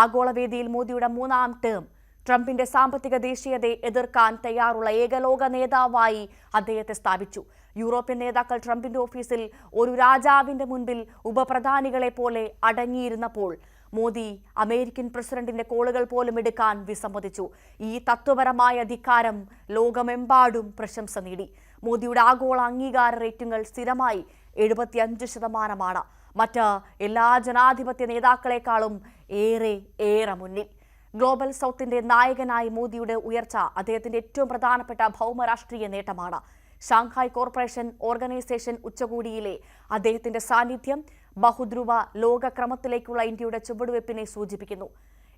ആഗോളവേദിയിൽ മോദിയുടെ മൂന്നാം ടേം. ട്രംപിന്റെ സാമ്പത്തിക ദേശീയതയെ എതിർക്കാൻ തയ്യാറുള്ള ഏകലോക നേതാവായി അദ്ദേഹത്തെ സ്ഥാപിച്ചു. യൂറോപ്യൻ നേതാക്കൾ ട്രംപിന്റെ ഓഫീസിൽ ഒരു രാജാവിന്റെ മുൻപിൽ ഉപപ്രധാനികളെ പോലെ അടങ്ങിയിരുന്നപ്പോൾ മോദി അമേരിക്കൻ പ്രസിഡന്റിന്റെ കോളുകൾ പോലും എടുക്കാൻ വിസമ്മതിച്ചു. ഈ തത്വപരമായ അധികാരം ലോകമെമ്പാടും പ്രശംസ നേടി. മോദിയുടെ ആഗോള അംഗീകാര റേറ്റിംഗുകൾ സ്ഥിരമായി 75%. മറ്റ് എല്ലാ ജനാധിപത്യ നേതാക്കളെക്കാളും ഏറെ മുന്നിൽ. ഗ്ലോബൽ സൗത്തിന്റെ നായകനായി മോദിയുടെ ഉയർച്ച അദ്ദേഹത്തിന്റെ ഏറ്റവും പ്രധാനപ്പെട്ട ഭൗമരാഷ്ട്രീയ നേട്ടമാണ്. ഷാങ്ഹായ് കോർപ്പറേഷൻ ഓർഗനൈസേഷൻ ഉച്ചകോടിയിലെ അദ്ദേഹത്തിന്റെ സാന്നിധ്യം ബഹുധ്രുവ ലോകക്രമത്തിലേക്കുള്ള ഇന്ത്യയുടെ ചുവടുവയ്പ്പിനെ സൂചിപ്പിക്കുന്നു.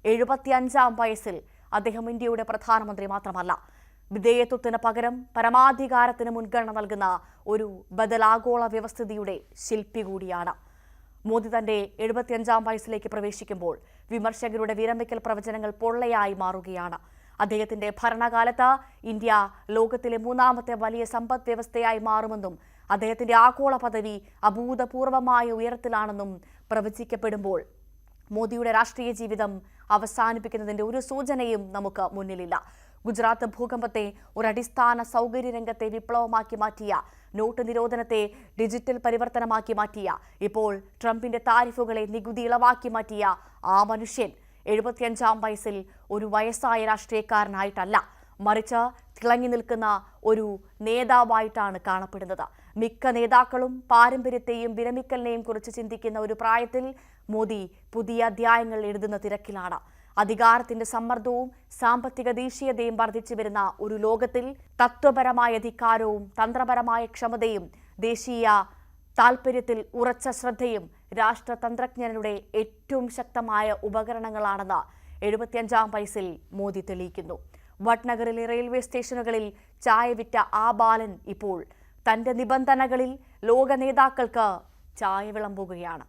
75-ാം വയസ്സിൽ അദ്ദേഹം ഇന്ത്യയുടെ പ്രധാനമന്ത്രി മാത്രമല്ല, വിധേയത്വത്തിന് പകരം പരമാധികാരത്തിന് മുൻഗണന നൽകുന്ന ഒരു ബദലാഗോള വ്യവസ്ഥിതിയുടെ ശില്പി കൂടിയാണ്. മോദി തന്റെ 75-ാം വയസ്സിലേക്ക് പ്രവേശിക്കുമ്പോൾ വിമർശകരുടെ വിരമിക്കൽ പ്രവചനങ്ങൾ പൊള്ളയായി മാറുകയാണ്. അദ്ദേഹത്തിന്റെ ഭരണകാലത്ത് ഇന്ത്യ ലോകത്തിലെ മൂന്നാമത്തെ വലിയ സമ്പദ് വ്യവസ്ഥയായി മാറുമെന്നും അദ്ദേഹത്തിന്റെ ആഗോള പദവി അഭൂതപൂർവമായ ഉയരത്തിലാണെന്നും പ്രവചിക്കപ്പെടുമ്പോൾ മോദിയുടെ രാഷ്ട്രീയ ജീവിതം അവസാനിപ്പിക്കുന്നതിന്റെ ഒരു സൂചനയും നമുക്ക് മുന്നിലില്ല. ഗുജറാത്ത് ഭൂകമ്പത്തെ ഒരു അടിസ്ഥാന സൗകര്യ രംഗത്തെ വിപ്ലവമാക്കി മാറ്റിയ, നോട്ട് നിരോധനത്തെ ഡിജിറ്റൽ പരിവർത്തനമാക്കി മാറ്റിയ, ഇപ്പോൾ ട്രംപിന്റെ താരിഫുകളെ നികുതി ഇളവാക്കി മാറ്റിയ ആ മനുഷ്യൻ 75-ാം വയസ്സിൽ ഒരു വയസ്സായ രാഷ്ട്രീയക്കാരനായിട്ടല്ല, മറിച്ച് തിളങ്ങി നിൽക്കുന്ന ഒരു നേതാവായിട്ടാണ് കാണപ്പെടുന്നത്. മിക്ക നേതാക്കളും പാരമ്പര്യത്തെയും വിരമിക്കലിനെയും കുറിച്ച് ചിന്തിക്കുന്ന ഒരു പ്രായത്തിൽ മോദി പുതിയ അധ്യായങ്ങൾ എഴുതുന്ന തിരക്കിലാണ്. അധികാരത്തിന്റെ സമ്മർദ്ദവും സാമ്പത്തിക ദേശീയതയും വർദ്ധിച്ചു വരുന്ന ഒരു ലോകത്തിൽ തത്വപരമായ അധികാരവും തന്ത്രപരമായ ക്ഷമതയും ദേശീയ താൽപര്യത്തിൽ ഉറച്ച ശ്രദ്ധയും രാഷ്ട്രതന്ത്രജ്ഞരുടെ ഏറ്റവും ശക്തമായ ഉപകരണങ്ങളാണെന്ന് 75-ാം വയസ്സിൽ മോദി തെളിയിക്കുന്നു. വട്നഗറിലെ റെയിൽവേ സ്റ്റേഷനുകളിൽ ചായ വിറ്റ ആ ബാലൻ ഇപ്പോൾ തന്റെ നിബന്ധനകളിൽ ലോക നേതാക്കൾക്ക് ചായ വിളമ്പുകയാണ്.